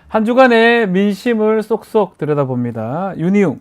한 주간의 민심을 쏙쏙 들여다봅니다. 윤희웅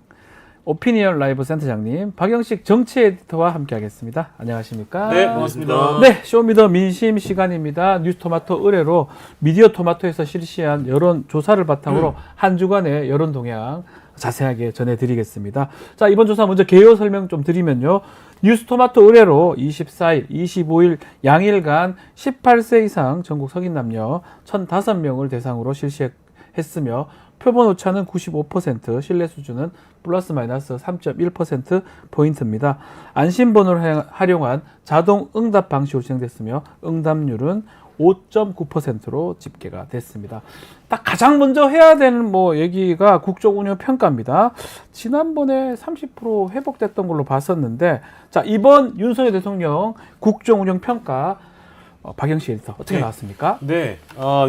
오피니언 라이브 센터장님, 박영식 정치 에디터와 함께하겠습니다. 안녕하십니까? 네, 반갑습니다. 네, 쇼미더 민심 시간입니다. 뉴스토마토 의뢰로 미디어토마토에서 실시한 여론조사를 바탕으로 한 주간의 여론 동향 자세하게 전해드리겠습니다. 자, 이번 조사 먼저 개요 설명 좀 드리면요. 뉴스토마토 의뢰로 24일, 25일 양일간 18세 이상 전국 성인 남녀 1,005명을 대상으로 실시했으며 표본 오차는 95%, 신뢰 수준은 플러스 마이너스 3.1%포인트입니다. 안심번호를 활용한 자동 응답 방식으로 진행됐으며 응답률은 5.9%로 집계가 됐습니다. 딱 가장 먼저 해야 되는 얘기가 국정운영 평가입니다. 지난번에 30% 회복됐던 걸로 봤었는데, 자, 이번 윤석열 대통령 국정운영 평가 박영식 에디터 어떻게 나왔습니까? 네,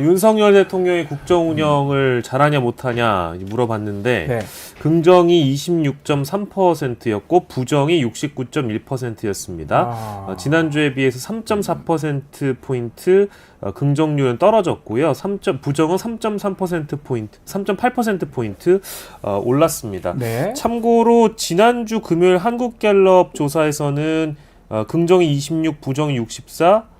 윤석열 대통령의 국정 운영을 잘하냐 못하냐 물어봤는데 네. 긍정이 26.3%였고 부정이 69.1%였습니다. 지난주에 비해서 3.4%포인트 긍정률은 떨어졌고요. 부정은 3.3%포인트, 3.8%포인트 올랐습니다. 네. 참고로 지난주 금요일 한국갤럽 조사에서는 긍정이 26, 부정이 64,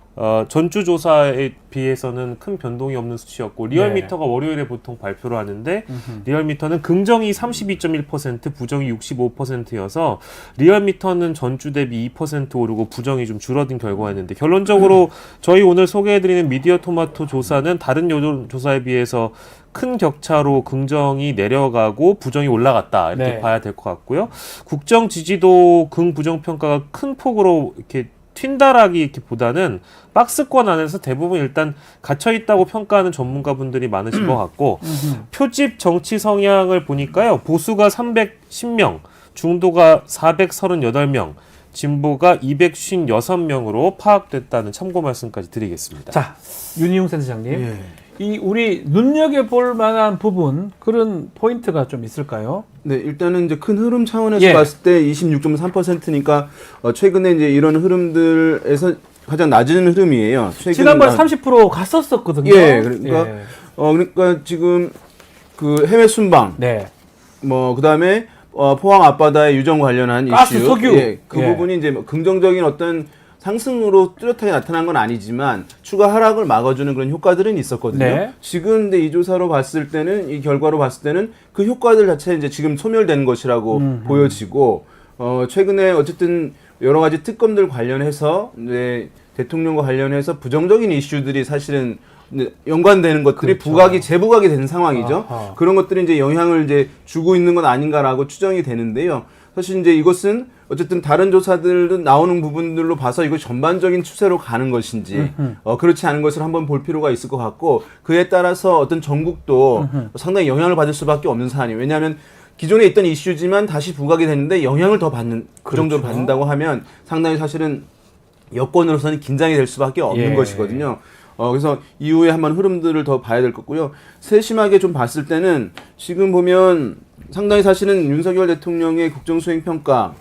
전주 조사에 비해서는 큰 변동이 없는 수치였고 리얼미터가 월요일에 보통 발표를 하는데 리얼미터는 긍정이 32.1%, 부정이 65%여서 리얼미터는 전주 대비 2% 오르고 부정이 좀 줄어든 결과였는데 결론적으로 저희 오늘 소개해드리는 미디어토마토 조사는 다른 여론조사에 비해서 큰 격차로 긍정이 내려가고 부정이 올라갔다 이렇게 네. 봐야 될 것 같고요. 국정 지지도 긍부정 평가가 큰 폭으로 이렇게 튄다라기보다는 박스권 안에서 대부분 일단 gat혀있다고 평가하는 전문가분들이 많으신 것 같고 표집 정치 성향을 보니까요. 보수가 310명, 중도가 438명, 진보가 256명으로 파악됐다는 참고 말씀까지 드리겠습니다. 자, 윤희웅 센터장님. 예. 이 우리 눈여겨볼 만한 부분, 그런 포인트가 좀 있을까요? 네, 일단은 이제 큰 흐름 차원에서 예. 봤을 때 26.3%니까 최근에 이제 이런 흐름들에서 가장 낮은 흐름이에요. 지난번에 30% 갔었었거든요. 예, 그러니까 예. 그러니까 지금 그 해외 순방, 네. 그다음에 포항 앞바다의 유정 관련한 가스, 이슈, 석유. 예, 그 예. 부분이 이제 긍정적인 어떤 상승으로 뚜렷하게 나타난 건 아니지만 추가 하락을 막아주는 그런 효과들은 있었거든요. 네. 지금 근데 이 조사로 봤을 때는 이 결과로 봤을 때는 그 효과들 자체 이제 지금 소멸된 것이라고 보여지고 최근에 어쨌든 여러 가지 특검들 관련해서 이제 대통령과 관련해서 부정적인 이슈들이 사실은 연관되는 것들이 그렇죠. 재부각이 된 상황이죠. 아하. 그런 것들이 이제 영향을 이제 주고 있는 건 아닌가라고 추정이 되는데요. 사실 이제 이것은 어쨌든 다른 조사들은 나오는 부분들로 봐서 이거 전반적인 추세로 가는 것인지 그렇지 않은 것을 한번 볼 필요가 있을 것 같고 그에 따라서 어떤 전국도 상당히 영향을 받을 수밖에 없는 사안이에요. 왜냐하면 기존에 있던 이슈지만 다시 부각이 되는데 영향을 더 받는 그 정도로 그렇죠. 받는다고 하면 상당히 사실은 여권으로서는 긴장이 될 수밖에 없는 예. 것이거든요. 그래서 이후에 한번 흐름들을 더 봐야 될 거고요. 세심하게 좀 봤을 때는 지금 보면 상당히 사실은 윤석열 대통령의 국정수행평가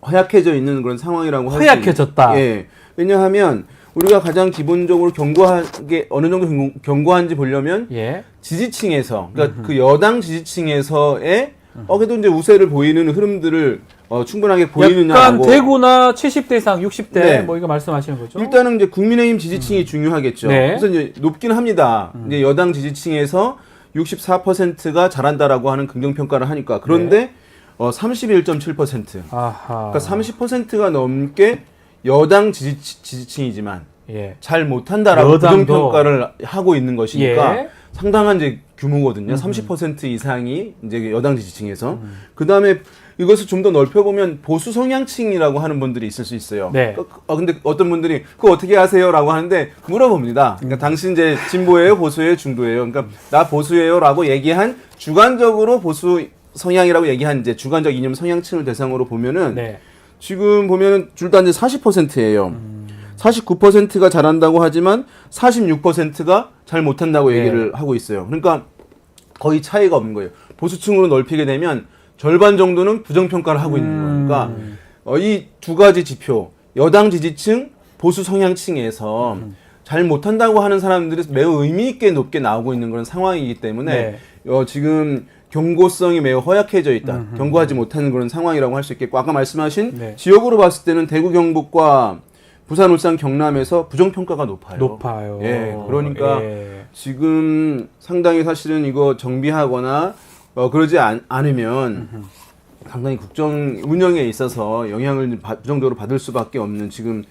허약해져 있는 그런 상황이라고 할 수 허약해졌다. 예. 왜냐하면 우리가 가장 기본적으로 견고하게 어느 정도 견고한지 보려면 예. 지지층에서 그러니까 그 여당 지지층에서의 그래도 이제 우세를 보이는 흐름들을 충분하게 약간 보이느냐고 대구나 70대 이상 60대 네. 이거 말씀하시는 거죠? 일단은 이제 국민의힘 지지층이 중요하겠죠. 네. 그래서 이제 높긴 합니다. 이제 여당 지지층에서 64%가 잘한다라고 하는 긍정평가를 하니까. 그런데 31.7%. 아하. 그러니까 30%가 넘게 여당 지지층이지만 예. 잘 못한다라고 여당도. 부정평가를 하고 있는 것이니까 예. 상당한 이제 규모거든요. 30% 이상이 이제 여당 지지층에서. 그 다음에 이것을 좀 더 넓혀보면 보수 성향층이라고 하는 분들이 있을 수 있어요. 네. 근데 어떤 분들이 그거 어떻게 하세요? 라고 하는데 물어봅니다. 그러니까 당신 이제 진보예요? 보수예요? 중도예요? 그러니까 나 보수예요? 라고 얘기한 주관적으로 보수 성향이라고 얘기한 이제 주관적 이념 성향층을 대상으로 보면은 네. 지금 보면은 둘 다 이제 40%예요. 49%가 잘한다고 하지만 46%가 잘 못한다고 얘기를 하고 있어요. 그러니까 거의 차이가 없는 거예요. 보수층으로 넓히게 되면 절반 정도는 부정평가를 하고 있는 거니까 이 두 가지 지표, 여당 지지층, 보수 성향층에서 잘 못한다고 하는 사람들이 매우 의미 있게 높게 나오고 있는 그런 상황이기 때문에 지금 경고성이 매우 허약해져 있다. 경고하지 못하는 그런 상황이라고 할 수 있겠고 아까 말씀하신 네. 지역으로 봤을 때는 대구 경북과 부산 울산 경남에서 부정평가가 높아요. 높아요. 예, 그러니까 예. 지금 상당히 사실은 이거 정비하거나 그러지 않으면 상당히 국정 운영에 있어서 영향을 부정적으로 받을 수밖에 없는 지금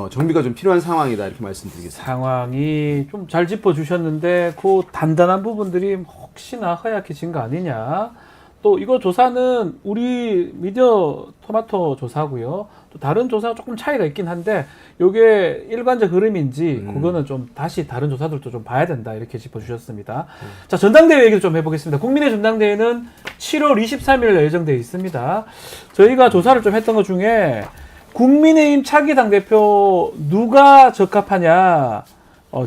정비가 좀 필요한 상황이다 이렇게 말씀드리겠습니다. 상황이 좀 잘 짚어주셨는데 그 단단한 부분들이 혹시나 허약해진 거 아니냐. 또 이거 조사는 우리 미디어 토마토 조사고요. 또 다른 조사가 조금 차이가 있긴 한데 이게 일관적 흐름인지 그거는 좀 다시 다른 조사들도 좀 봐야 된다 이렇게 짚어주셨습니다. 자, 전당대회 얘기를 좀 해보겠습니다. 국민의 전당대회는 7월 23일 예정되어 있습니다. 저희가 조사를 좀 했던 것 중에 국민의힘 차기 당대표 누가 적합하냐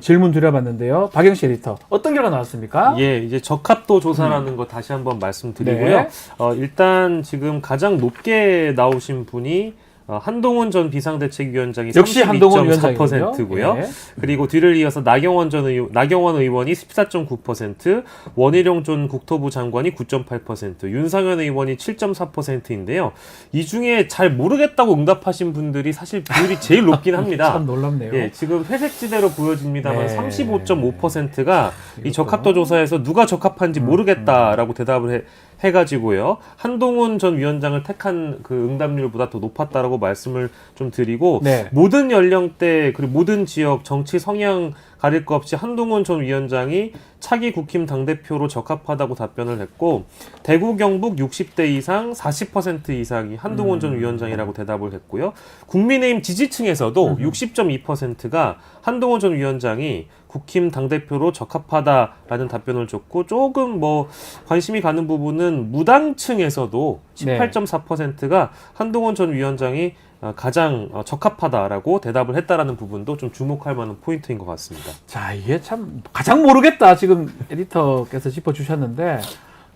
질문 드려봤는데요. 박영식 에디터 어떤 결과 나왔습니까? 예, 이제 적합도 조사라는 거 다시 한번 말씀드리고요. 네. 일단 지금 가장 높게 나오신 분이 한동훈 전 비상대책위원장이 역시 한동훈 위원장이고요. 32.4%고요. 네. 그리고 뒤를 이어서 나경원 의원이 14.9%, 원희룡 전 국토부 장관이 9.8%, 윤상현 의원이 7.4%인데요. 이 중에 잘 모르겠다고 응답하신 분들이 사실 비율이 제일 높긴 합니다. 참 놀랍네요. 예, 지금 회색지대로 보여집니다만 네. 35.5%가 이 그렇죠. 적합도 조사에서 누가 적합한지 모르겠다라고 대답을 해가지고요. 한동훈 전 위원장을 택한 그 응답률보다 더 높았다라고 말씀을 좀 드리고 네. 모든 연령대 그리고 모든 지역 정치 성향 가릴 것 없이 한동훈 전 위원장이 차기 국힘 당대표로 적합하다고 답변을 했고 대구 경북 60대 이상 40% 이상이 한동훈 전 위원장이라고 대답을 했고요. 국민의힘 지지층에서도 60.2%가 한동훈 전 위원장이 국힘 당대표로 적합하다라는 답변을 줬고 조금 뭐 관심이 가는 부분은 무당층에서도 18.4%가 한동훈 전 위원장이 가장 적합하다라고 대답을 했다라는 부분도 좀 주목할 만한 포인트인 것 같습니다. 자, 이게 참 가장 모르겠다 지금 에디터께서 짚어주셨는데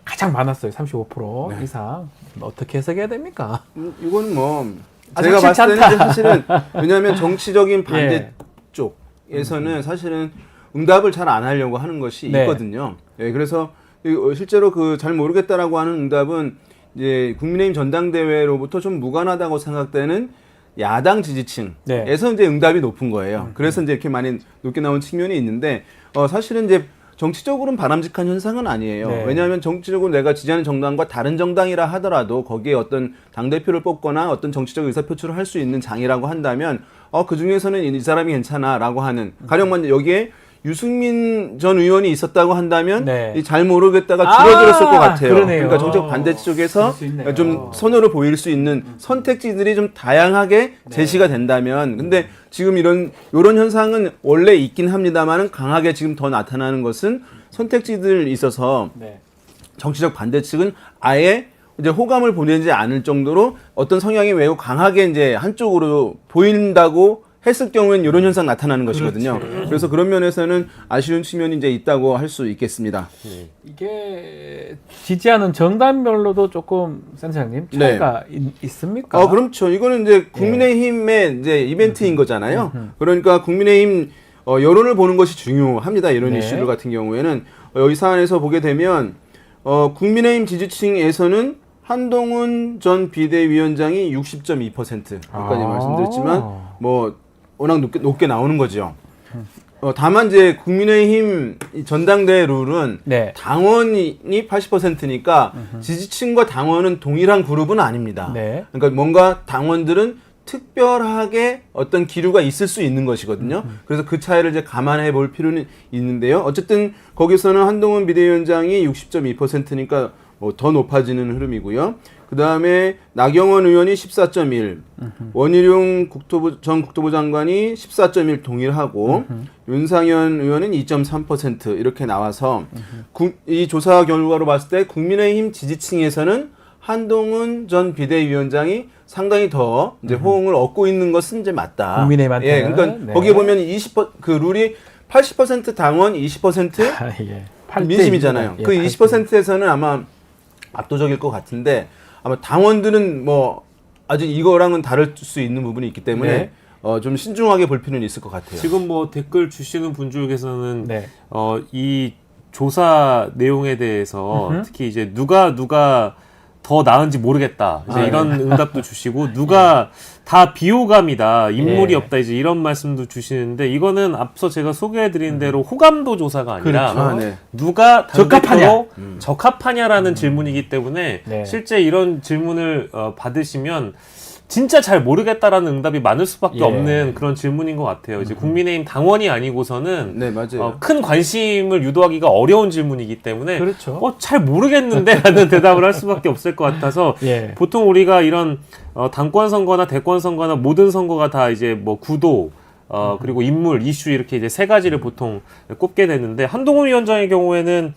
가장 많았어요. 35% 이상. 어떻게 해석해야 됩니까? 이건 뭐 아, 제가 적절치 봤을 때는 않다. 사실은 왜냐하면 정치적인 반대 예. 쪽에서는 사실은 응답을 잘 안 하려고 하는 것이 네. 있거든요. 예, 그래서 실제로 그 잘 모르겠다라고 하는 응답은 이제 국민의힘 전당대회로부터 좀 무관하다고 생각되는 야당 지지층에서 네. 이제 응답이 높은 거예요. 그래서 이제 이렇게 많이 높게 나온 측면이 있는데 사실은 이제 정치적으로는 바람직한 현상은 아니에요. 네. 왜냐하면 정치적으로 내가 지지하는 정당과 다른 정당이라 하더라도 거기에 어떤 당대표를 뽑거나 어떤 정치적 의사표출을 할 수 있는 장이라고 한다면 그 중에서는 이 사람이 괜찮아라고 하는 가령만 여기에 유승민 전 의원이 있었다고 한다면 네. 이 잘 모르겠다가 줄어들었을 것 같아요. 그러네요. 그러니까 정책 반대 쪽에서 그럴 수 있네요. 좀 선호를 보일 수 있는 선택지들이 좀 다양하게 제시가 된다면 근데 지금 이런 현상은 원래 있긴 합니다만은 강하게 지금 더 나타나는 것은 선택지들이 있어서 네. 정치적 반대 측은 아예 이제 호감을 보내지 않을 정도로 어떤 성향이 매우 강하게 이제 한쪽으로 보인다고 했을 경우에는 이런 현상 나타나는 것이거든요. 그래서 그런 면에서는 아쉬운 측면이 이제 있다고 할 수 있겠습니다. 이게 지지하는 정당별로도 조금 센터장님 차이가 있습니까? 그렇죠. 이거는 이제 국민의힘의 이제 이벤트인 거잖아요. 그러니까 국민의힘 여론을 보는 것이 중요합니다. 이런 네. 이슈들 같은 경우에는 여기 사안에서 보게 되면 국민의힘 지지층에서는 한동훈 전 비대위원장이 60.2%까지 말씀드렸지만 뭐 워낙 높게 나오는 거죠. 다만 이제 국민의힘 전당대회 룰은 네. 당원이 80%니까 지지층과 당원은 동일한 그룹은 아닙니다. 네. 그러니까 뭔가 당원들은 특별하게 어떤 기류가 있을 수 있는 것이거든요. 그래서 그 차이를 이제 감안해 볼 필요는 있는데요. 어쨌든 거기서는 한동훈 비대위원장이 60.2%니까 더 높아지는 흐름이고요. 그 다음에 나경원 의원이 14.1, 원희룡 전 국토부 장관이 14.1 동일하고 윤상현 의원은 2.3% 이렇게 나와서 이 조사 결과로 봤을 때 국민의힘 지지층에서는 한동훈 전 비대위원장이 상당히 더 이제 호응을 얻고 있는 것은 이제 맞다. 국민의힘한테는. 예, 그러니까 네. 거기에 보면 그 룰이 80% 당원, 20% 예. 민심이잖아요. 예, 그 20%에서는 아마 압도적일 것 같은데 아마 당원들은 뭐 아직 이거랑은 다를 수 있는 부분이 있기 때문에 네. 좀 신중하게 볼 필요는 있을 것 같아요. 지금 뭐 댓글 주시는 분 중에서는 네. 이 조사 내용에 대해서 특히 이제 누가 더 나은지 모르겠다. 이제 이런 응답도 주시고 누가 다 비호감이다. 인물이 예. 없다. 이제 이런 말씀도 주시는데 이거는 앞서 제가 소개해드린 대로 호감도 조사가 아니라 그렇죠. 네. 누가 적합하냐? 당대표로 적합하냐라는 질문이기 때문에 네. 실제 이런 질문을 받으시면 진짜 잘 모르겠다라는 응답이 많을 수밖에 예. 없는 그런 질문인 것 같아요. 이제 국민의힘 당원이 아니고서는 네, 맞아요. 큰 관심을 유도하기가 어려운 질문이기 때문에 그렇죠. 잘 모르겠는데 라는 대답을 할 수밖에 없을 것 같아서 예. 보통 우리가 이런 당권 선거나 대권 선거나 모든 선거가 다 이제 뭐 구도 그리고 인물, 이슈 이렇게 이제 세 가지를 보통 꼽게 되는데 한동훈 위원장의 경우에는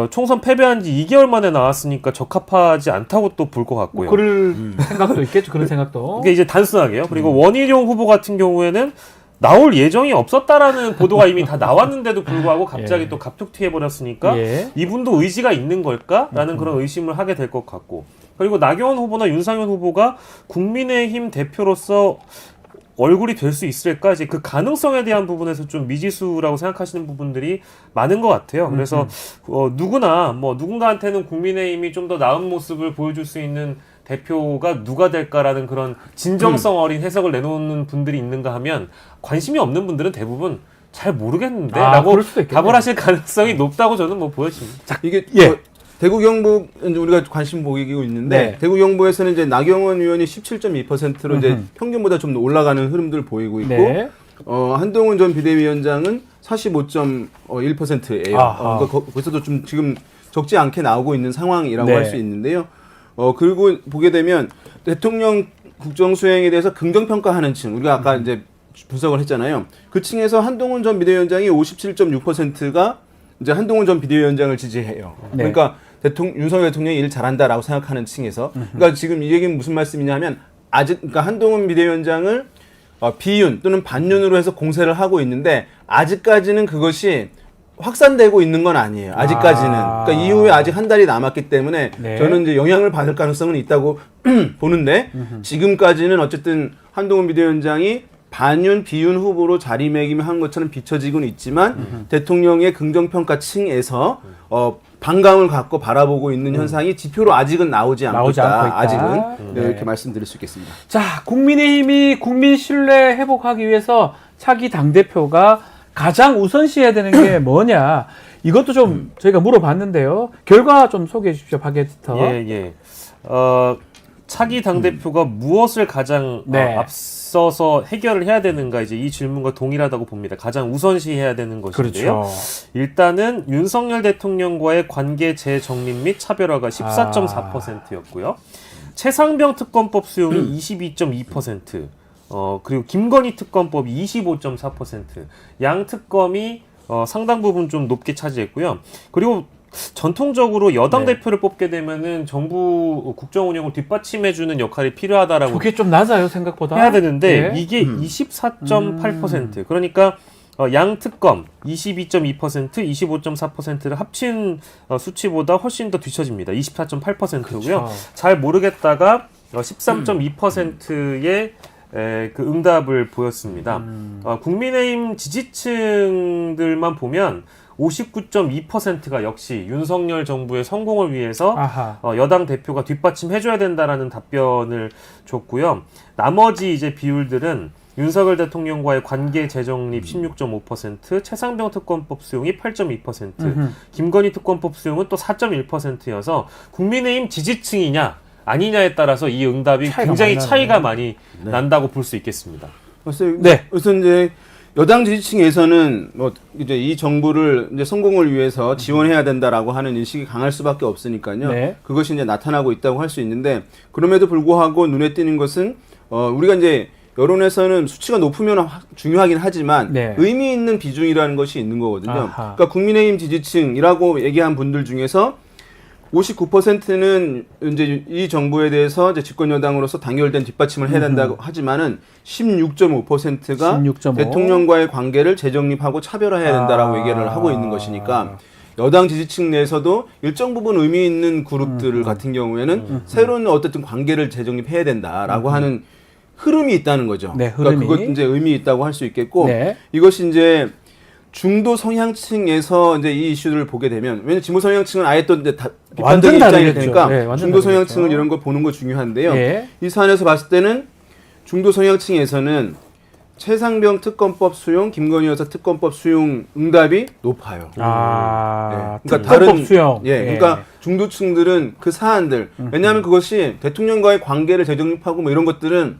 총선 패배한 지 2개월 만에 나왔으니까 적합하지 않다고 또 볼 것 같고요. 그럴 생각도 있겠죠. 그런 생각도. 이게 이제 단순하게요. 그리고 원희룡 후보 같은 경우에는 나올 예정이 없었다라는 보도가 이미 다 나왔는데도 불구하고 갑자기 예. 또 갑툭튀해 버렸으니까 예. 이분도 의지가 있는 걸까라는 그런 의심을 하게 될 것 같고, 그리고 나경원 후보나 윤상현 후보가 국민의힘 대표로서 얼굴이 될 수 있을까? 이제 그 가능성에 대한 부분에서 좀 미지수라고 생각하시는 부분들이 많은 것 같아요. 그래서 누구나 뭐 누군가한테는 국민의힘이 좀 더 나은 모습을 보여줄 수 있는 대표가 누가 될까라는 그런 진정성 어린 해석을 내놓는 분들이 있는가 하면 관심이 없는 분들은 대부분 잘 모르겠는데 라고 그럴 수도 있겠네요. 답을 하실 가능성이 높다고 저는 뭐 보여집니다. 이게 예. 대구 경북 이제 우리가 관심 보이고 있는데 네. 대구 경북에서는 이제 나경원 의원이 17.2%로 이제 평균보다 좀 올라가는 흐름들을 보이고 있고 네. 한동훈 전 비대위원장은 45.1%예요. 아하. 그러니까 거기서도 좀 지금 적지 않게 나오고 있는 상황이라고 네. 할 수 있는데요. 그리고 보게 되면 대통령 국정 수행에 대해서 긍정 평가하는 층, 우리가 아까 이제 분석을 했잖아요. 그 층에서 한동훈 전 비대위원장이 57.6%가 이제 한동훈 전 비대위원장을 지지해요. 네. 그러니까 윤석열 대통령이 일 잘한다라고 생각하는 층에서, 그러니까 지금 이 얘기는 무슨 말씀이냐면 그러니까 한동훈 비대위원장을 비윤 또는 반윤으로 해서 공세를 하고 있는데 아직까지는 그것이 확산되고 있는 건 아니에요. 아직까지는. 그러니까 이후에 아직 한 달이 남았기 때문에 네. 저는 이제 영향을 받을 가능성은 있다고 보는데 지금까지는 어쨌든 한동훈 비대위원장이 반윤, 비윤 후보로 자리매김한 것처럼 비춰지고는 있지만 대통령의 긍정평가층에서 반감을 갖고 바라보고 있는 현상이 지표로 아직은 나오지 않고 나오지 않고 있다. 아직은 네. 이렇게 말씀드릴 수 있겠습니다. 자, 국민의힘이 국민 신뢰 회복하기 위해서 차기 당대표가 가장 우선시해야 되는 게 뭐냐. 이것도 좀 저희가 물어봤는데요. 결과 좀 소개해 주십시오, 박 에디터. 예. 차기 당대표가 무엇을 가장 네. 앞서서 해결을 해야 되는가, 이제 이 질문과 동일하다고 봅니다. 가장 우선시해야 되는 것인데요. 그렇죠. 일단은 윤석열 대통령과의 관계 재정립 및 차별화가 14.4%였고요. 최상병 특검법 수용이 22.2%, 그리고 김건희 특검법이 25.4%, 양 특검이 상당 부분 좀 높게 차지했고요. 그리고 전통적으로 여당 네. 대표를 뽑게 되면은 정부 국정 운영을 뒷받침해주는 역할이 필요하다라고 그게 좀 낮아요, 생각보다. 해야 되는데 네. 이게 24.8%. 그러니까 양 특검 22.2%, 25.4%를 합친 수치보다 훨씬 더 뒤처집니다. 24.8%고요. 그렇죠. 잘 모르겠다가 13.2%의 그 응답을 보였습니다. 국민의힘 지지층들만 보면 59.2%가 역시 윤석열 정부의 성공을 위해서 아하. 여당 대표가 뒷받침해줘야 된다라는 답변을 줬고요. 나머지 이제 비율들은 윤석열 대통령과의 관계 재정립 16.5%, 최상병 특검법 수용이 8.2%, 김건희 특검법 수용은 또 4.1%여서 국민의힘 지지층이냐 아니냐에 따라서 이 응답이 굉장히 차이가 많이 난다고 볼 수 있겠습니다. 네. 우선 이제 여당 지지층에서는 뭐 이제 이 정부를 이제 성공을 위해서 지원해야 된다라고 하는 인식이 강할 수밖에 없으니까요. 네. 그것이 이제 나타나고 있다고 할 수 있는데, 그럼에도 불구하고 눈에 띄는 것은 우리가 이제 여론에서는 수치가 높으면 중요하긴 하지만 네. 의미 있는 비중이라는 것이 있는 거거든요. 아하. 그러니까 국민의힘 지지층이라고 얘기한 분들 중에서 59%는 이제 이 정부에 대해서 이제 집권 여당으로서 단결된 뒷받침을 해야 된다고 하지만은 16.5%가 16.5. 대통령과의 관계를 재정립하고 차별화해야 된다라고 얘기를 하고 있는 것이니까 여당 지지층 내에서도 일정 부분 의미 있는 그룹들 같은 경우에는 새로운 어쨌든 관계를 재정립해야 된다라고 하는 흐름이 있다는 거죠. 네, 그러니까 흐름이. 그것 이제 의미 있다고 할 수 있겠고 네. 이것이 이제 중도 성향층에서 이제 이 이슈를 보게 되면 왜냐면 진보 성향층은 아예 또 이제 완전 비판적인 입장이 다르겠죠. 되니까 네, 완전 중도 다르겠죠. 성향층을 이런 거 보는 거 중요한데요. 예. 이 사안에서 봤을 때는 중도 성향층에서는 최상병 특검법 수용, 김건희 여사 특검법 수용 응답이 높아요. 아, 네. 그러니까 특검법 다른 수용. 예, 그러니까 중도층들은 그 사안들 왜냐하면 그것이 대통령과의 관계를 재정립하고 뭐 이런 것들은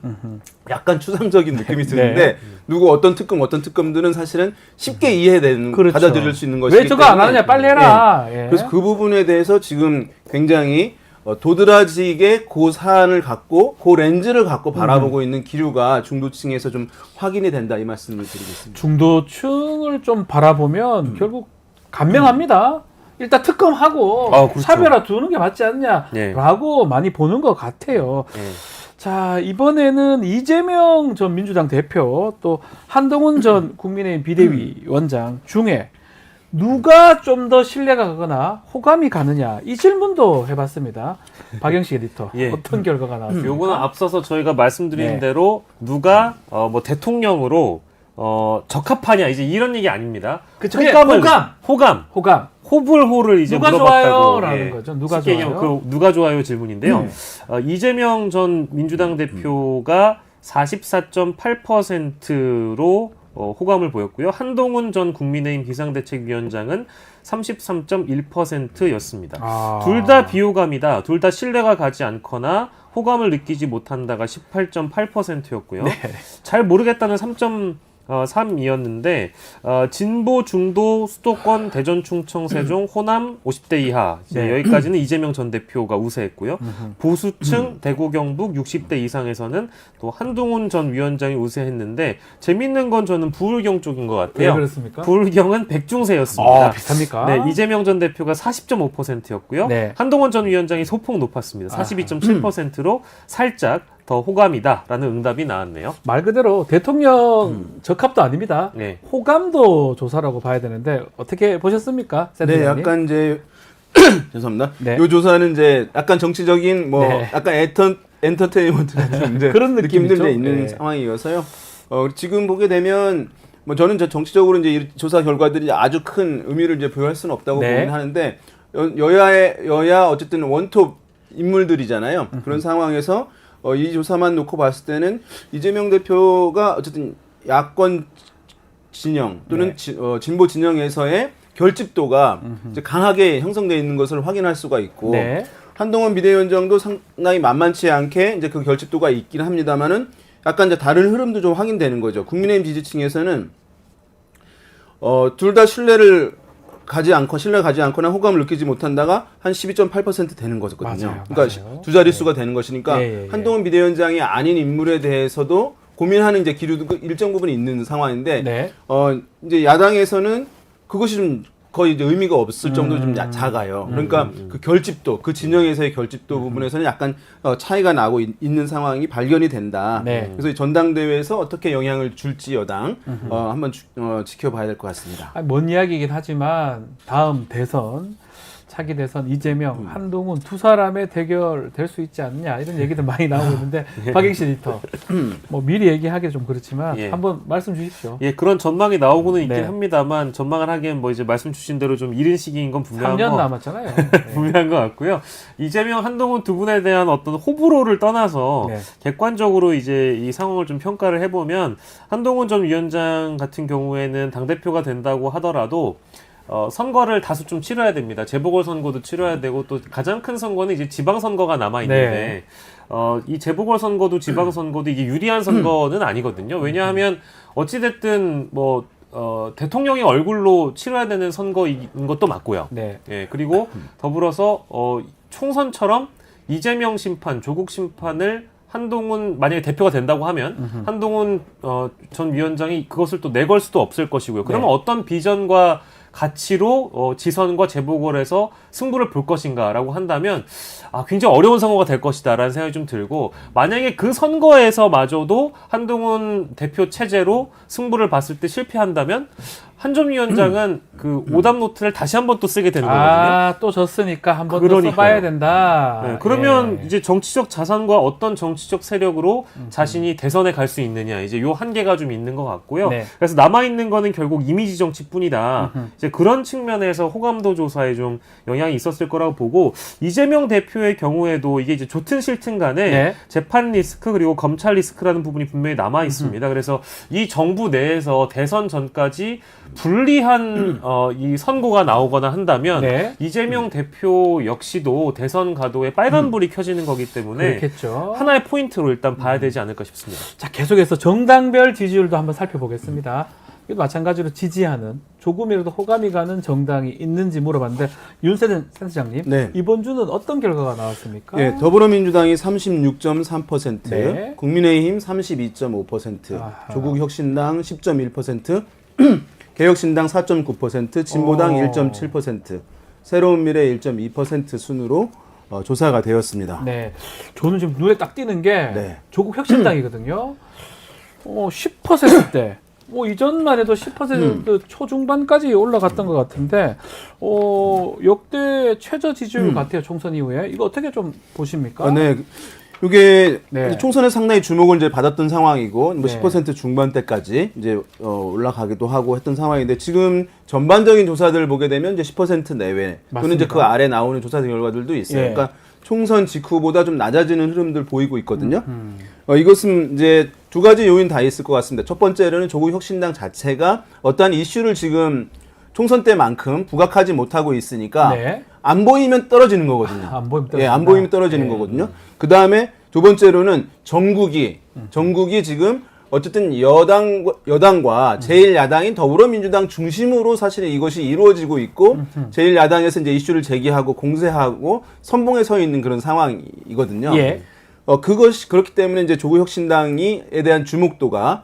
약간 추상적인 느낌이 드는데 누구 어떤 특검들은 사실은 쉽게 이해되는 그렇죠. 받아들일 수 있는 것이기 왜 저거 안 하느냐 빨리 해라. 예. 그래서 그 부분에 대해서 지금 굉장히 도드라지게 그 사안을 갖고 그 렌즈를 갖고 바라보고 있는 기류가 중도층에서 좀 확인이 된다 이 말씀을 드리겠습니다. 중도층을 좀 바라보면 결국 간명합니다. 일단 특검하고 그렇죠. 차별화 두는 게 맞지 않냐라고 네. 많이 보는 것 같아요. 네. 자, 이번에는 이재명 전 민주당 대표 또 한동훈 전 국민의힘 비대위원장 중에 누가 좀 더 신뢰가 가거나 호감이 가느냐 이 질문도 해봤습니다. 박영식 에디터 예. 어떤 결과가 나왔습니까? 요거는 앞서서 저희가 말씀드린 네. 대로 누가 뭐 대통령으로 적합하냐 이제 이런 얘기 아닙니다. 그쵸. 호감, 호감 호불호를 이제 누가 물어봤다고. 좋아요라는 거죠. 누가 쉽게 좋아요? 얘기하면 그 누가 좋아요 질문인데요. 네. 이재명 전 민주당 대표가 44.8%로 호감을 보였고요. 한동훈 전 국민의힘 비상대책위원장은 33.1%였습니다. 둘 다 비호감이다. 둘 다 신뢰가 가지 않거나 호감을 느끼지 못한다가 18.8%였고요. 네. 잘 모르겠다는 3이었는데 진보, 중도, 수도권, 대전, 충청, 세종, 호남 50대 이하 네. 여기까지는 이재명 전 대표가 우세했고요. 보수층, 대구, 경북 60대 이상에서는 또 한동훈 전 위원장이 우세했는데 재밌는 건 저는 부울경 쪽인 것 왜 같아요. 그렇습니까? 부울경은 백중세였습니다. 비슷합니까? 네, 이재명 전 대표가 40.5%였고요. 네. 한동훈 전 위원장이 소폭 높았습니다. 42.7%로 살짝 더 호감이다라는 응답이 나왔네요. 말 그대로 대통령 적합도 아닙니다. 네. 호감도 조사라고 봐야 되는데 어떻게 보셨습니까? 네, 센터장님? 약간 이제 죄송합니다. 네. 이 조사는 이제 약간 정치적인 뭐 네. 약간 엔터테인먼트 같은 이제 그런 느낌들 느낌이죠. 있는 네. 상황이어서요. 지금 보게 되면 뭐 저는 정치적으로 이제 이 조사 결과들이 아주 큰 의미를 이제 부여할 수는 없다고 네. 보긴 하는데 여야 어쨌든 원톱 인물들이잖아요. 그런 상황에서 이 조사만 놓고 봤을 때는 이재명 대표가 어쨌든 야권 진영 또는 네. 진보 진영에서의 결집도가 이제 강하게 형성되어 있는 것을 확인할 수가 있고 네. 한동훈 비대위원장도 상당히 만만치 않게 이제 그 결집도가 있긴 합니다만은 약간 이제 다른 흐름도 좀 확인되는 거죠. 국민의힘 지지층에서는 둘 다 신뢰가 가지 않거나 호감을 느끼지 못한다가 한 12.8% 되는 거거든요. 맞아요, 그러니까 맞아요. 두 자릿수가 되는 것이니까 예. 한동훈 비대위원장이 아닌 인물에 대해서도 고민하는 이제 기류도 일정 부분 있는 상황인데 네. 이제 야당에서는 그것이 좀 거의 이제 의미가 없을 정도로 좀 작아요. 그러니까 그 결집도, 그 진영에서의 결집도 부분에서는 약간 차이가 나고 있는 상황이 발견이 된다. 네. 그래서 이 전당대회에서 어떻게 영향을 줄지 여당 한번 지켜봐야 될 것 같습니다. 먼 이야기이긴 하지만 다음 대선 차기 대선 이재명, 한동훈 두 사람의 대결 될 수 있지 않느냐 이런 얘기들 많이 나오고 있는데 박영신 에디터 뭐 미리 얘기하기 좀 그렇지만 예. 한번 말씀 주십시오. 예, 그런 전망이 나오고는 있긴 네. 합니다만 전망을 하기엔 뭐 이제 말씀 주신 대로 좀 이른 시기인 건 분명한 3년 거 남았잖아요. 네. 분명한 것 같고요. 이재명, 한동훈 두 분에 대한 어떤 호불호를 떠나서 네. 객관적으로 이제 이 상황을 좀 평가를 해보면 한동훈 전 위원장 같은 경우에는 당대표가 된다고 하더라도 선거를 다수 좀 치러야 됩니다. 재보궐선거도 치러야 되고 또 가장 큰 선거는 이제 지방선거가 남아있는데 이 재보궐선거도 지방선거도 이게 유리한 선거는 아니거든요. 왜냐하면 어찌됐든 뭐 대통령의 얼굴로 치러야 되는 선거인 것도 맞고요. 네. 예, 그리고 더불어서 총선처럼 이재명 심판, 조국 심판을 한동훈 만약에 대표가 된다고 하면 한동훈 전 위원장이 그것을 또 내걸 수도 없을 것이고요. 그러면 네. 어떤 비전과 가치로 지선과 재보궐에서 승부를 볼 것인가라고 한다면 굉장히 어려운 선거가 될 것이다라는 생각이 좀 들고 만약에 그 선거에서마저도 한동훈 대표 체제로 승부를 봤을 때 실패한다면 한점위원장은 그 오답 노트를 다시 한번 또 쓰게 되는 거거든요. 아, 또 졌으니까 한 번 더 그러니까요. 써봐야 된다. 네, 그러면 예. 이제 정치적 자산과 어떤 정치적 세력으로 자신이 대선에 갈 수 있느냐, 이제 요 한계가 좀 있는 것 같고요. 네. 그래서 남아있는 거는 결국 이미지 정치뿐이다. 이제 그런 측면에서 호감도 조사에 좀 영향이 있었을 거라고 보고, 이재명 대표의 경우에도 이게 이제 좋든 싫든 간에 네. 재판 리스크 그리고 검찰 리스크라는 부분이 분명히 남아 있습니다. 그래서 이 정부 내에서 대선 전까지 불리한 이 선고가 나오거나 한다면 네. 이재명 대표 역시도 대선 가도에 빨간불이 켜지는 거기 때문에 그렇겠죠. 하나의 포인트로 일단 봐야 되지 않을까 싶습니다. 자, 계속해서 정당별 지지율도 한번 살펴보겠습니다. 이것도 마찬가지로 지지하는 조금이라도 호감이 가는 정당이 있는지 물어봤는데 윤세진 센터장님, 네. 이번 주는 어떤 결과가 나왔습니까? 예, 더불어민주당이 36.3%, 네. 국민의힘 32.5%, 아하. 조국혁신당 10.1%, 개혁신당 4.9%, 진보당 오. 1.7%, 새로운미래 1.2% 순으로 조사가 되었습니다. 네. 저는 지금 눈에 딱 띄는 게 네. 조국 혁신당이거든요. 10%대. 뭐 이전만 해도 10% 초중반까지 올라갔던 것 같은데 역대 최저 지지율 같아요. 총선 이후에. 이거 어떻게 좀 보십니까? 네. 이게 네. 총선에 상당히 주목을 이제 받았던 상황이고 뭐 네. 10% 중반대까지 이제 올라가기도 하고 했던 상황인데 지금 전반적인 조사들을 보게 되면 이제 10% 내외 또는 이제 그 맞습니다. 아래 나오는 조사 결과들도 있어요. 예. 그러니까 총선 직후보다 좀 낮아지는 흐름들 보이고 있거든요. 이것은 이제 두 가지 요인 다 있을 것 같습니다. 첫 번째로는 조국 혁신당 자체가 어떠한 이슈를 지금 총선 때만큼 부각하지 못하고 있으니까 네. 안 보이면 떨어지는 거거든요. 안 보이면 예, 안 보이면 떨어지는 네. 거거든요. 그 다음에 두 번째로는 전국이 지금 어쨌든 여당과 제1야당인 더불어민주당 중심으로 사실 이것이 이루어지고 있고 제1야당에서 이제 이슈를 제기하고 공세하고 선봉에 서 있는 그런 상황이거든요. 예. 그것이 그렇기 때문에 이제 조국혁신당에 대한 주목도가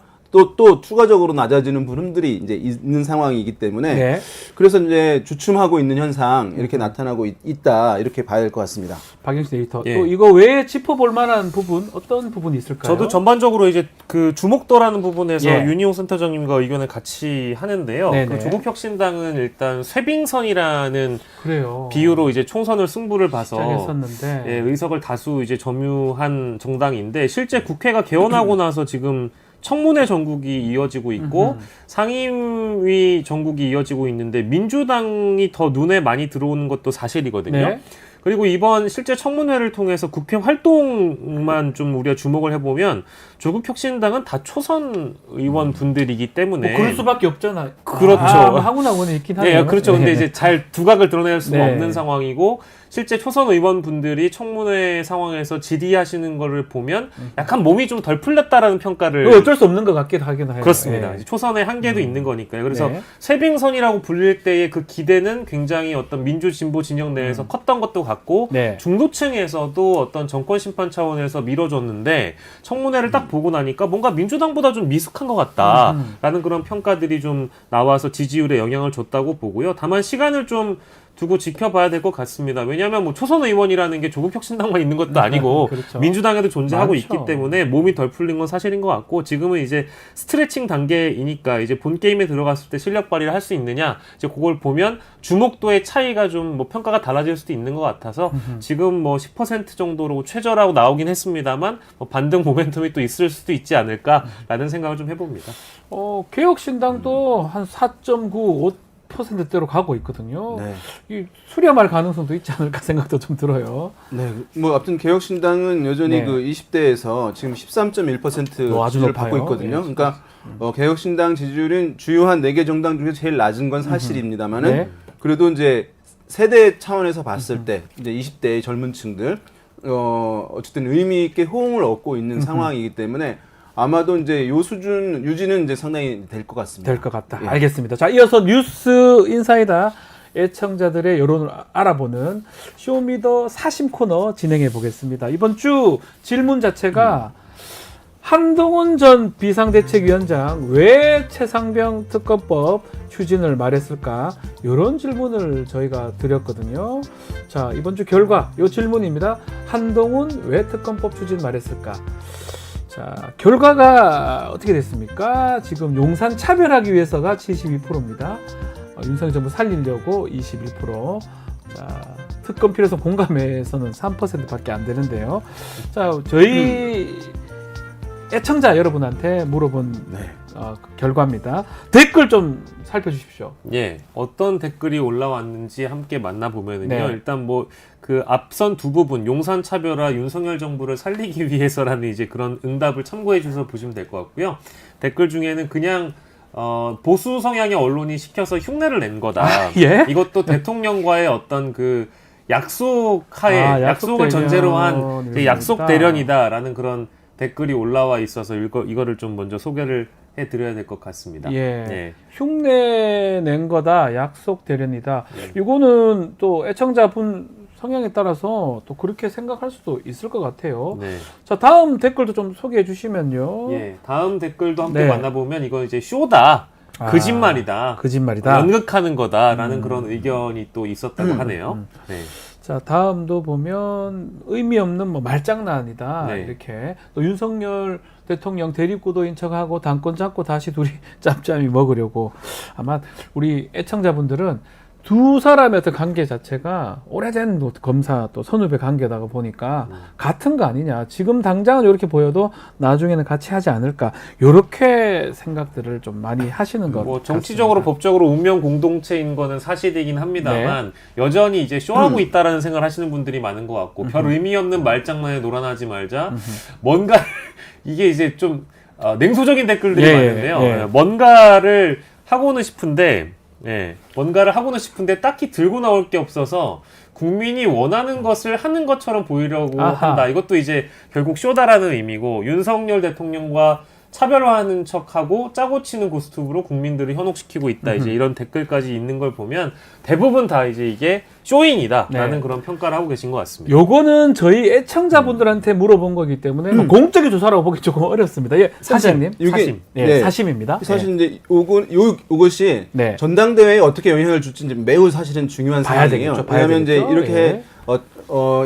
또 추가적으로 낮아지는 부분들이 이제 있는 상황이기 때문에 네. 그래서 이제 주춤하고 있는 현상 이렇게 나타나고 있다 이렇게 봐야 될 것 같습니다. 박영수 에디터. 예. 또 이거 외에 짚어볼 만한 부분 어떤 부분이 있을까요? 저도 전반적으로 이제 그 주목도라는 부분에서 예. 윤희용 센터장님과 의견을 같이 하는데요. 네네. 그 조국혁신당은 일단 쇄빙선이라는 그래요. 비유로 이제 총선을 승부를 봐서 시작했었는데 예, 의석을 다수 이제 점유한 정당인데 실제 국회가 개원하고 나서 지금 청문회 전국이 이어지고 있고 상임위 전국이 이어지고 있는데 민주당이 더 눈에 많이 들어오는 것도 사실이거든요. 네. 그리고 이번 실제 청문회를 통해서 국회 활동만 좀 우리가 주목을 해보면 조국 혁신당은 다 초선 의원 분들이기 때문에 뭐 그럴 수밖에 없잖아. 그렇죠. 하고는 있긴 하네요. 네, 그렇죠. 근데 이제 잘 두각을 드러낼 수가 네. 없는 상황이고 실제 초선 의원분들이 청문회 상황에서 질의하시는 거를 보면 약간 몸이 좀 덜 풀렸다라는 평가를 이거 어쩔 수 없는 것 같기도 하긴 해요. 그렇습니다. 예. 초선의 한계도 있는 거니까요. 그래서 네. 쇄빙선이라고 불릴 때의 그 기대는 굉장히 어떤 민주 진보 진영 내에서 컸던 것도 같고 네. 중도층에서도 어떤 정권 심판 차원에서 밀어줬는데 청문회를 딱 보고 나니까 뭔가 민주당보다 좀 미숙한 것 같다라는 그런 평가들이 좀 나와서 지지율에 영향을 줬다고 보고요. 다만 시간을 좀 두고 지켜봐야 될 것 같습니다. 왜냐하면 뭐 초선 의원이라는 게 조국혁신당만 있는 것도 아니고 그렇죠. 민주당에도 존재하고 많죠. 있기 때문에 몸이 덜 풀린 건 사실인 것 같고 지금은 이제 스트레칭 단계이니까 이제 본 게임에 들어갔을 때 실력 발휘를 할 수 있느냐 이제 그걸 보면 주목도의 차이가 좀 뭐 평가가 달라질 수도 있는 것 같아서 지금 뭐 10% 정도로 최저라고 나오긴 했습니다만 뭐 반등 모멘텀이 또 있을 수도 있지 않을까라는 생각을 좀 해봅니다. 개혁신당도 한 4.9, 5%대로 가고 있거든요. 네. 이 수렴할 가능성도 있지 않을까 생각도 좀 들어요. 네, 뭐 아무튼 개혁신당은 여전히 네. 그 20대에서 지금 13.1% 아주 지지를 높아요. 받고 있거든요. 네, 그러니까 개혁신당 지지율은 주요한 4개 정당 중에 제일 낮은 건 사실입니다만은 네. 그래도 이제 세대 차원에서 봤을 때 이제 20대의 젊은 층들 어쨌든 의미 있게 호응을 얻고 있는 상황이기 때문에 아마도 이제 요 수준 유지는 이제 상당히 될 것 같습니다. 될 것 같다. 예. 알겠습니다. 자, 이어서 뉴스 인사이다 애청자들의 여론을 알아보는 쇼미더 사심 코너 진행해 보겠습니다. 이번 주 질문 자체가 한동훈 전 비상대책위원장 왜 최상병 특검법 추진을 말했을까? 이런 질문을 저희가 드렸거든요. 자, 이번 주 결과 이 질문입니다. 한동훈 왜 특검법 추진 말했을까? 자, 결과가 어떻게 됐습니까? 지금 용산 차별하기 위해서가 72%입니다. 윤석열 정부 살리려고 21%. 자, 특검 필요성 공감에서는 3%밖에 안 되는데요. 자, 저희 애청자 여러분한테 물어본 그 결과입니다. 댓글 좀 살펴주십시오. 예, 어떤 댓글이 올라왔는지 함께 만나보면은요. 네. 일단 뭐 그 앞선 두 부분 용산 차별화 윤석열 정부를 살리기 위해서라는 이제 그런 응답을 참고해 주셔서 보시면 될 것 같고요. 댓글 중에는 그냥 보수 성향의 언론이 시켜서 흉내를 낸 거다. 예? 이것도 대통령과의 어떤 그 약속하에 약속을 전제로 한 이제 약속 대련이다라는 그런 댓글이 올라와 있어서 이거를 좀 먼저 소개를 해드려야 될 것 같습니다. 예. 네. 흉내 낸 거다. 약속 대련이다. 네. 이거는 또 애청자분 성향에 따라서 또 그렇게 생각할 수도 있을 것 같아요. 네. 자, 다음 댓글도 좀 소개해 주시면요. 예, 다음 댓글도 함께 네. 만나보면 이건 이제 쇼다, 거짓말이다, 거짓말이다. 연극하는 거다라는 그런 의견이 또 있었다고 하네요. 네. 자, 다음도 보면 의미 없는 뭐 말장난이다. 네. 이렇게 또 윤석열 대통령 대립구도인 척하고 당권 잡고 다시 둘이 짬짬이 먹으려고. 아마 우리 애청자분들은 두 사람의 어떤 관계 자체가 오래된 뭐 검사 또 선후배 관계다가 보니까 같은 거 아니냐. 지금 당장은 이렇게 보여도 나중에는 같이 하지 않을까. 이렇게 생각들을 좀 많이 하시는 것 뭐 정치적으로 같습니다. 법적으로 운명 공동체인 거는 사실이긴 합니다만 여전히 이제 쇼하고 있다라는 생각을 하시는 분들이 많은 것 같고 별 의미 없는 말장난에 놀아나지 말자. 뭔가 이게 이제 좀 냉소적인 댓글들이 예, 많은데요. 예. 뭔가를 하고는 싶은데 뭔가를 하고는 싶은데 딱히 들고 나올 게 없어서 국민이 원하는 것을 하는 것처럼 보이려고 아하. 한다. 이것도 이제 결국 쇼다라는 의미고 윤석열 대통령과 차별화하는 척하고 짜고 치는 고스톱으로 국민들을 현혹시키고 있다. 이제 이런 댓글까지 있는 걸 보면 대부분 다 이제 이게 쇼잉이다라는 네. 그런 평가를 하고 계신 것 같습니다. 요거는 저희 애청자분들한테 물어본 거기 때문에 뭐 공적인 조사라고 보기 조금 어렵습니다. 예, 사장님. 이게- 사심. 예, 네. 사심입니다. 사실 이제 이것이 네. 전당대회에 어떻게 영향을 줄지 이제 매우 사실은 중요한 봐야 사안이에요. 되겠죠. 봐야 왜냐하면 이제 되겠죠. 이렇게 예.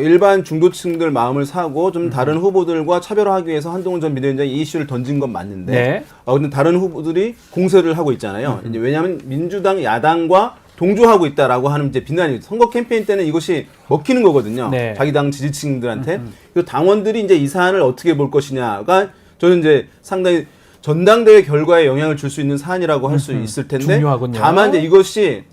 일반 중도층들 마음을 사고 좀 다른 후보들과 차별화하기 위해서 한동훈 전 비대위원장이 이 이슈를 던진 건 맞는데, 네. 근데 다른 후보들이 공세를 하고 있잖아요. 이제 왜냐하면 민주당 야당과 동조하고 있다라고 하는 이제 비난이 선거 캠페인 때는 이것이 먹히는 거거든요. 네. 자기 당 지지층들한테. 그리고 당원들이 이제 이 사안을 어떻게 볼 것이냐가 저는 이제 상당히 전당대회 결과에 영향을 줄 수 있는 사안이라고 할 수 있을 텐데, 중요하군요. 다만 이제 이것이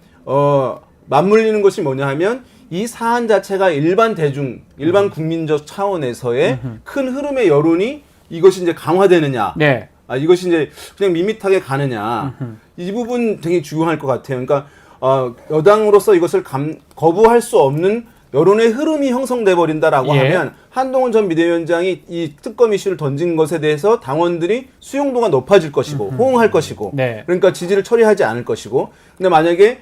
맞물리는 것이 뭐냐 하면 이 사안 자체가 일반 대중, 일반 국민적 차원에서의 큰 흐름의 여론이 이것이 이제 강화되느냐, 네. 이것이 이제 그냥 밋밋하게 가느냐, 이 부분 되게 중요할 것 같아요. 그러니까 여당으로서 이것을 거부할 수 없는 여론의 흐름이 형성돼 버린다라고 예. 하면 한동훈 전 비대위원장이 이 특검 이슈를 던진 것에 대해서 당원들이 수용도가 높아질 것이고 호응할 것이고, 네. 그러니까 지지를 처리하지 않을 것이고, 근데 만약에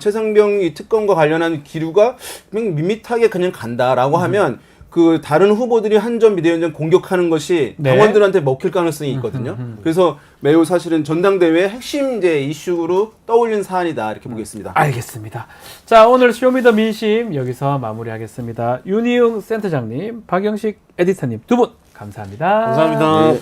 최상병 이 특검과 관련한 기류가 그냥 밋밋하게 그냥 간다라고 하면 그 다른 후보들이 한 전 비대위원장 공격하는 것이 네. 당원들한테 먹힐 가능성이 있거든요. 그래서 매우 사실은 전당대회 핵심 이제 이슈로 떠올린 사안이다 이렇게 보겠습니다. 알겠습니다. 자, 오늘 쇼미더 민심 여기서 마무리하겠습니다. 윤희웅 센터장님, 박영식 에디터님 두 분 감사합니다. 감사합니다. 네.